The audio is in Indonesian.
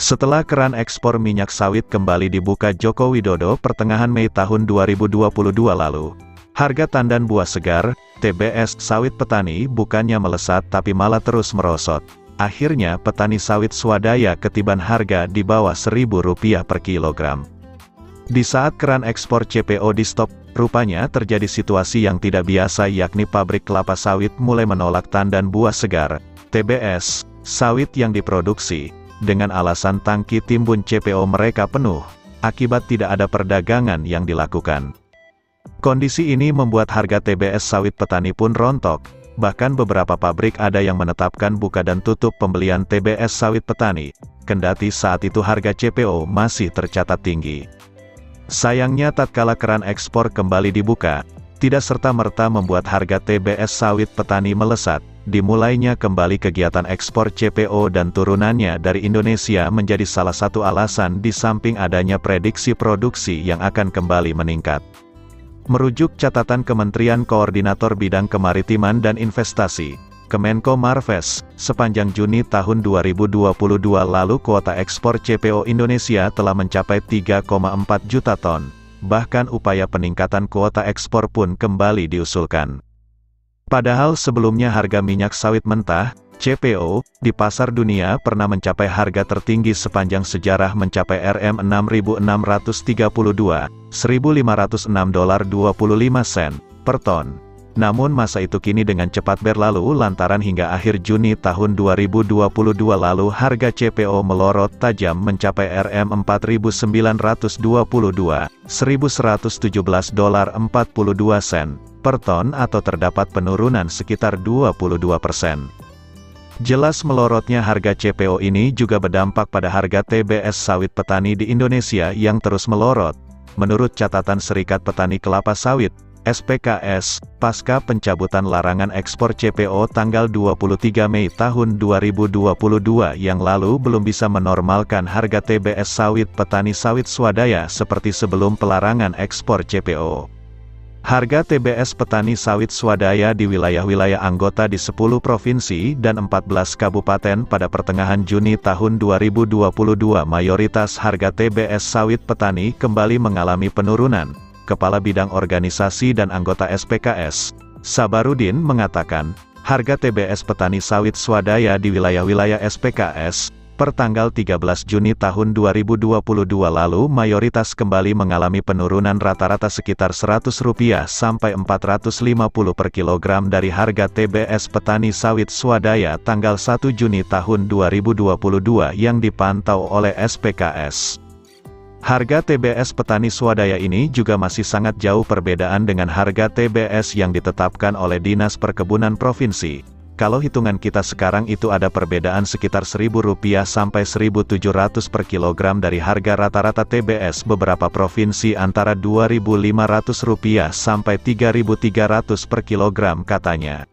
Setelah keran ekspor minyak sawit kembali dibuka Joko Widodo pertengahan Mei tahun 2022 lalu, harga tandan buah segar, TBS, sawit petani bukannya melesat tapi malah terus merosot. Akhirnya petani sawit swadaya ketiban harga di bawah Rp1.000 per kilogram. Di saat keran ekspor CPO di stop, rupanya terjadi situasi yang tidak biasa, yakni pabrik kelapa sawit mulai menolak tandan buah segar, TBS, sawit yang diproduksi, dengan alasan tangki timbun CPO mereka penuh, akibat tidak ada perdagangan yang dilakukan. Kondisi ini membuat harga TBS sawit petani pun rontok, bahkan beberapa pabrik ada yang menetapkan buka dan tutup pembelian TBS sawit petani, kendati saat itu harga CPO masih tercatat tinggi. Sayangnya tatkala keran ekspor kembali dibuka, tidak serta-merta membuat harga TBS sawit petani melesat. Dimulainya kembali kegiatan ekspor CPO dan turunannya dari Indonesia menjadi salah satu alasan di samping adanya prediksi produksi yang akan kembali meningkat. Merujuk catatan Kementerian Koordinator Bidang Kemaritiman dan Investasi, Kemenko Marves, sepanjang Juni tahun 2022 lalu kuota ekspor CPO Indonesia telah mencapai 3,4 juta ton, bahkan upaya peningkatan kuota ekspor pun kembali diusulkan. Padahal sebelumnya harga minyak sawit mentah, CPO, di pasar dunia pernah mencapai harga tertinggi sepanjang sejarah mencapai Rp6.632, $1.506.25 per ton. Namun masa itu kini dengan cepat berlalu lantaran hingga akhir Juni tahun 2022 lalu harga CPO melorot tajam mencapai Rp4.922, $1.117.42 per ton atau terdapat penurunan sekitar 22%. Jelas melorotnya harga CPO ini juga berdampak pada harga TBS sawit petani di Indonesia yang terus melorot. Menurut catatan Serikat Petani Kelapa Sawit, SPKS, pasca pencabutan larangan ekspor CPO tanggal 23 Mei tahun 2022 yang lalu belum bisa menormalkan harga TBS sawit petani sawit swadaya seperti sebelum pelarangan ekspor CPO. Harga TBS petani sawit swadaya di wilayah-wilayah anggota di 10 provinsi dan 14 kabupaten pada pertengahan Juni tahun 2022 mayoritas harga TBS sawit petani kembali mengalami penurunan. Kepala Bidang Organisasi dan anggota SPKS, Sabarudin mengatakan, harga TBS petani sawit swadaya di wilayah-wilayah SPKS, per tanggal 13 Juni tahun 2022 lalu mayoritas kembali mengalami penurunan rata-rata sekitar Rp100 sampai Rp450 per kilogram dari harga TBS petani sawit swadaya tanggal 1 Juni tahun 2022 yang dipantau oleh SPKS. Harga TBS petani swadaya ini juga masih sangat jauh perbedaan dengan harga TBS yang ditetapkan oleh Dinas Perkebunan Provinsi. Kalau hitungan kita sekarang itu ada perbedaan sekitar Rp1.000 sampai Rp1.700 per kilogram dari harga rata-rata TBS beberapa provinsi antara Rp2.500 sampai Rp3.300 per kilogram katanya.